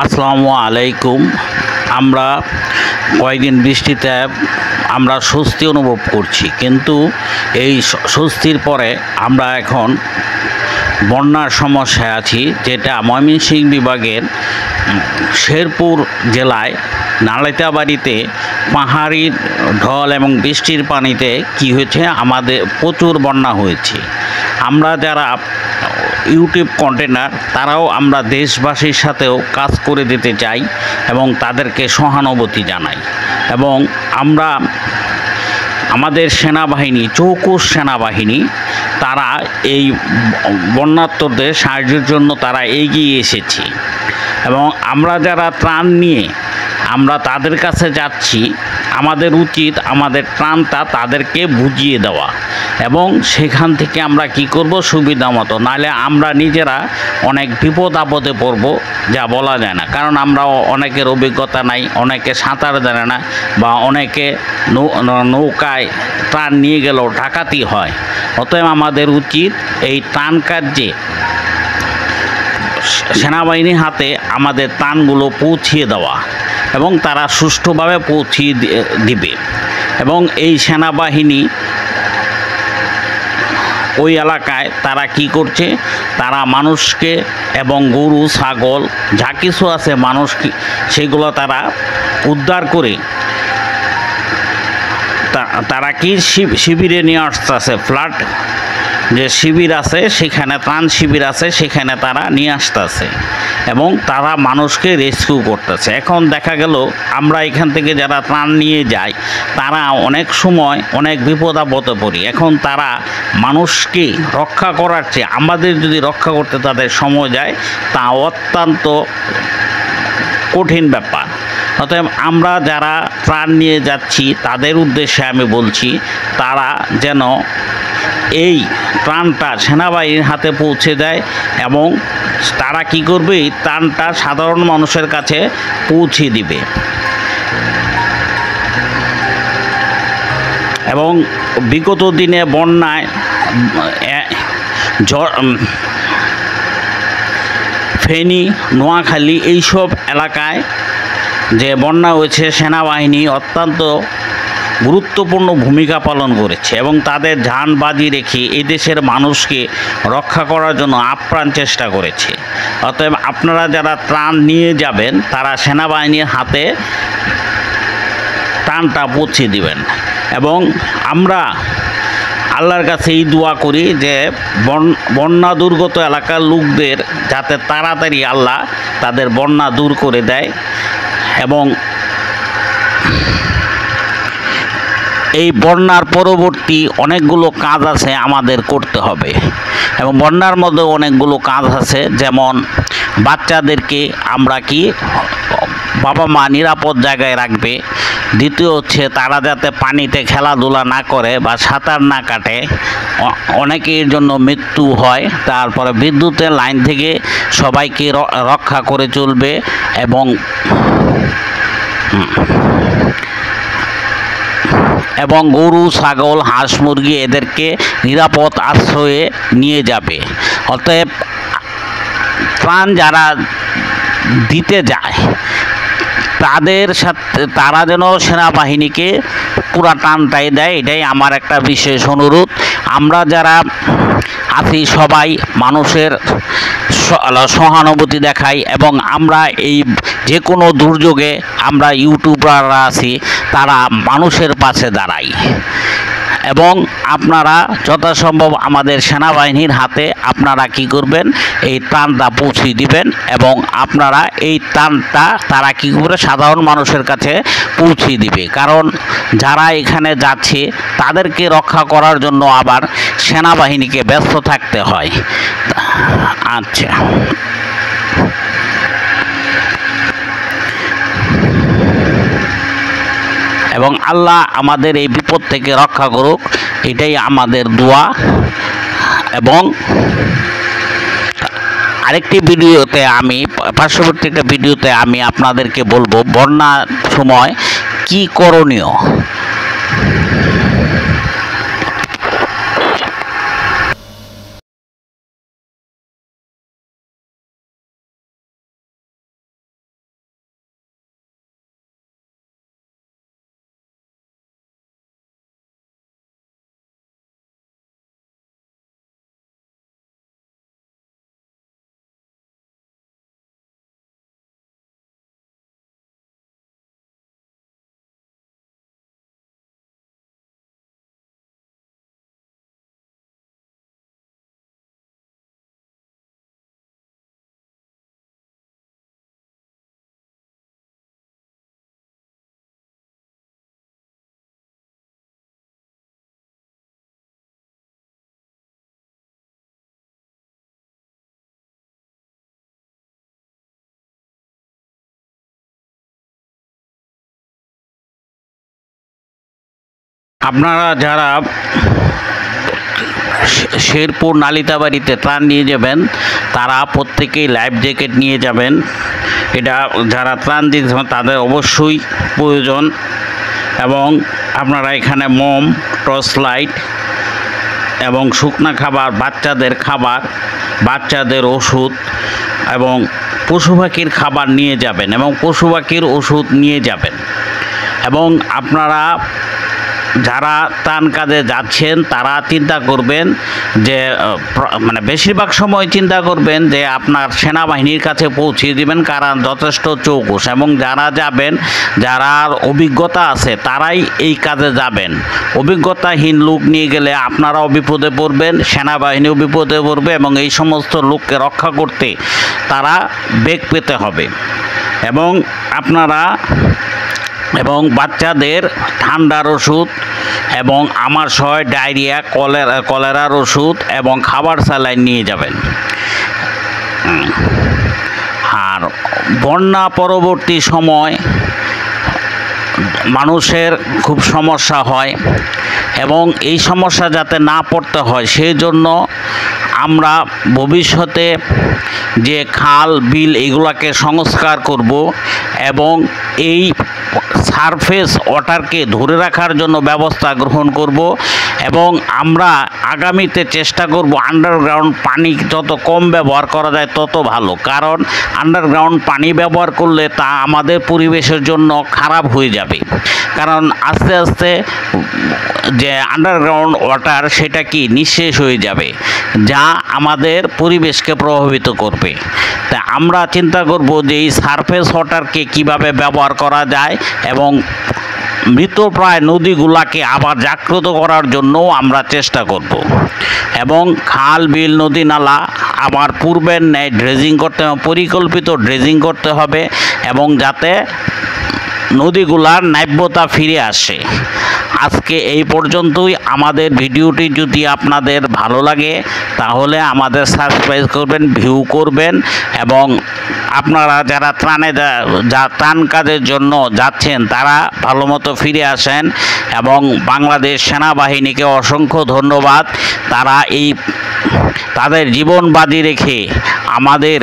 আসসালামু আলাইকুম। আমরা কয়েকদিন বৃষ্টিতে আমরা স্বস্তি অনুভব করছি, কিন্তু এই স্বস্তির পরে আমরা এখন বন্যার সমস্যায় আছি, যেটা ময়মনসিংহ বিভাগের শেরপুর জেলায় নালিতাবাড়িতে পাহাড়ি ঢল এবং বৃষ্টির পানিতে কি হয়েছে, আমাদের প্রচুর বন্যা হয়েছে। আমরা যারা ইউটিউব কন্টেন্টার, তারাও আমরা দেশবাসীর সাথেও কাজ করে দিতে চাই এবং তাদেরকে সহানুভূতি জানাই। এবং আমরা আমাদের সেনাবাহিনী, চৌকুশ সেনাবাহিনী, তারা এই বন্যার্তদের সাহায্যের জন্য তারা এগিয়ে এসেছে। এবং আমরা যারা ত্রাণ নিয়ে আমরা তাদের কাছে যাচ্ছি, আমাদের উচিত আমাদের ত্রাণটা তাদেরকে বুঝিয়ে দেওয়া এবং সেখান থেকে আমরা কি করব সুবিধা মতো, নাহলে আমরা নিজেরা অনেক বিপদ আপদে পড়ব, যা বলা যায় না। কারণ আমরা অনেকের অভিজ্ঞতা নাই, অনেকে সাঁতার জানে না, বা অনেকে নৌকায় ত্রাণ নিয়ে গেলেও ডাকাতি হয়। অতএব আমাদের উচিত এই ত্রাণ কার্যে সেনাবাহিনীর হাতে আমাদের ত্রাণগুলো পৌঁছিয়ে দেওয়া এবং তারা সুষ্ঠুভাবে পৌঁছিয়ে দিবে। এবং এই সেনাবাহিনী ওই এলাকায় তারা কি করছে, তারা মানুষকে এবং গরু ছাগল যা কিছু আছে মানুষ সেগুলো তারা উদ্ধার করে তারা কি শিবিরে নিয়ে আসতেছে। ফ্লাড যে শিবির আছে সেখানে, ত্রাণ শিবির আছে সেখানে তারা নিয়ে আসতেছে এবং তারা মানুষকে রেস্কিউ করতেছে। এখন দেখা গেল আমরা এখান থেকে যারা ত্রাণ নিয়ে যাই, তারা অনেক সময় অনেক বিপদ আপদে পড়ি। এখন তারা মানুষকে রক্ষা করার চেয়ে আমাদের যদি রক্ষা করতে তাদের সময় যায়, তা অত্যন্ত কঠিন ব্যাপার। অতএব আমরা যারা ত্রাণ নিয়ে যাচ্ছি তাদের উদ্দেশ্যে আমি বলছি, তারা যেন এই ত্রাণটা সেনাবাহিনীর হাতে পৌঁছে দেয় এবং তারা কি করবে, এই ত্রাণটা সাধারণ মানুষের কাছে পৌঁছে দিবে। এবং বিগত দিনে বন্যায় ফেনী, নোয়াখালী এইসব এলাকায় যে বন্যা হয়েছে, সেনাবাহিনী অত্যন্ত গুরুত্বপূর্ণ ভূমিকা পালন করেছে এবং তাদের জান বাজি রেখে এই দেশের মানুষকে রক্ষা করার জন্য আপ্রাণ চেষ্টা করেছে। অতএব আপনারা যারা ত্রাণ নিয়ে যাবেন, তারা সেনাবাহিনীর হাতে ত্রাণটা পৌঁছে দিবেন। এবং আমরা আল্লাহর কাছে এই দোয়া করি যে বন্যা দুর্গত এলাকার লোকদের যাতে তাড়াতাড়ি আল্লাহ তাদের বন্যা দূর করে দেয়। এবং এই বন্যার পরবর্তী অনেকগুলো কাজ আছে আমাদের করতে হবে। এবং বন্যার মধ্যে অনেকগুলো কাজ আছে, যেমন বাচ্চাদেরকে আমরা কি বাবা মা নিরাপদ জায়গায় রাখবে। দ্বিতীয় হচ্ছে তারা যাতে পানিতে খেলাধুলা না করে বা সাঁতার না কাটে, অনেকের জন্য মৃত্যু হয়। তারপরে বিদ্যুতের লাইন থেকে সবাইকে রক্ষা করে চলবে এবং গরু ছাগল হাঁস মুরগি এদেরকে নিরাপদ আশ্রয়ে নিয়ে যাবে। অতএব ত্রাণ যারা দিতে যায় তাদের সাথে তারা যেন সেনাবাহিনীকে পুরা টানটাই দেয়, এটাই আমার একটা বিশেষ অনুরোধ। আমরা যারা আছি সবাই মানুষের সহানুভূতি দেখাই এবং আমরা এই যে কোনো দুর্যোগে আমরা ইউটিউবাররা আছি, তারা মানুষের পাশে দাঁড়াই। এবং আপনারা যথাসম্ভব আমাদের সেনাবাহিনীর হাতে আপনারা কি করবেন, এই ত্রাণটা পৌঁছে দিবেন এবং আপনারা এই ত্রাণটা তারা কি করে সাধারণ মানুষের কাছে পৌঁছে দিবে। কারণ যারা এখানে যাচ্ছে তাদেরকে রক্ষা করার জন্য আবার সেনাবাহিনীকে ব্যস্ত থাকতে হয়। আচ্ছা, এবং আল্লাহ আমাদের এই বিপদ থেকে রক্ষা করুক, এটাই আমাদের দোয়া। এবং আরেকটি ভিডিওতে পার্শ্ববর্তী একটা ভিডিওতে আমি আপনাদেরকে বলবো বন্যার সময় কি করণীয়। আপনারা যারা শেরপুর নালিতাবাড়িতে ত্রাণ নিয়ে যাবেন তারা প্রত্যেকেই লাইফ জ্যাকেট নিয়ে যাবেন। এটা যারা ত্রাণ দিতে তাদের অবশ্যই প্রয়োজন। এবং আপনারা এখানে মোম, টর্চ লাইট এবং শুকনা খাবার, বাচ্চাদের ওষুধ এবং পশু পাখির খাবার নিয়ে যাবেন এবং পশু পাখির ওষুধ নিয়ে যাবেন। এবং আপনারা যারা ত্রাণ কাজে যাচ্ছেন তারা চিন্তা করবেন যে মানে বেশিরভাগ সময় চিন্তা করবেন যে আপনার সেনাবাহিনীর কাছে পৌঁছে দিবেন, কারণ যথেষ্ট চৌকস। এবং যারা যাবেন, যারা অভিজ্ঞতা আছে তারাই এই কাজে যাবেন। অভিজ্ঞতাহীন লোক নিয়ে গেলে আপনারাও বিপদে পড়বেন, সেনাবাহিনীও বিপদে পড়বে এবং এই সমস্ত লোককে রক্ষা করতে তারা বেগ পেতে হবে। এবং আপনারা এবং বাচ্চাদের ঠান্ডার ওষুধ এবং আমাশয়, ডায়রিয়া, কলেরার ওষুধ এবং খাবার স্যালাইন নিয়ে যাবেন। আর বন্যা পরবর্তী সময় মানুষের খুব সমস্যা হয় এবং এই সমস্যা যাতে না পড়তে হয় সেই জন্য আমরা ভবিষ্যতে যে খাল বিল এগুলাকে সংস্কার করব এবং এই সারফেস ওয়াটারকে ধরে রাখার জন্য ব্যবস্থা গ্রহণ করব। এবং আমরা আগামীতে চেষ্টা করব আন্ডারগ্রাউন্ড পানি যত কম ব্যবহার করা যায় তত ভালো, কারণ আন্ডারগ্রাউন্ড পানি ব্যবহার করলে তা আমাদের পরিবেশের জন্য খারাপ হয়ে যাবে। কারণ আস্তে আস্তে যে আন্ডারগ্রাউন্ড ওয়াটার সেটা কি নিঃশেষ হয়ে যাবে, যা আমাদের পরিবেশকে প্রভাবিত করবে। তা আমরা চিন্তা করব যে এই সারফেস ওয়াটারকে কিভাবে ব্যবহার করা যায় এবং মৃতপ্রায় নদীগুলাকে আবার জাগ্রত করার জন্যও আমরা চেষ্টা করব। এবং খাল বিল নদী নালা আবার পূর্বের ন্যায় ড্রেজিং করতে হবে, পরিকল্পিত ড্রেজিং করতে হবে এবং যাতে নদীগুলার নাব্যতা ফিরে আসে। আজকে এই পর্যন্তই। আমাদের ভিডিওটি যদি আপনাদের ভালো লাগে তাহলে আমাদের সাবস্ক্রাইব করবেন, ভিউ করবেন এবং আপনারা যারা ত্রাণ কাজের জন্য যাচ্ছেন তারা ভালো মতো ফিরে আসেন। এবং বাংলাদেশ সেনাবাহিনীকে অসংখ্য ধন্যবাদ। তারা তাদের জীবন বাজি রেখে আমাদের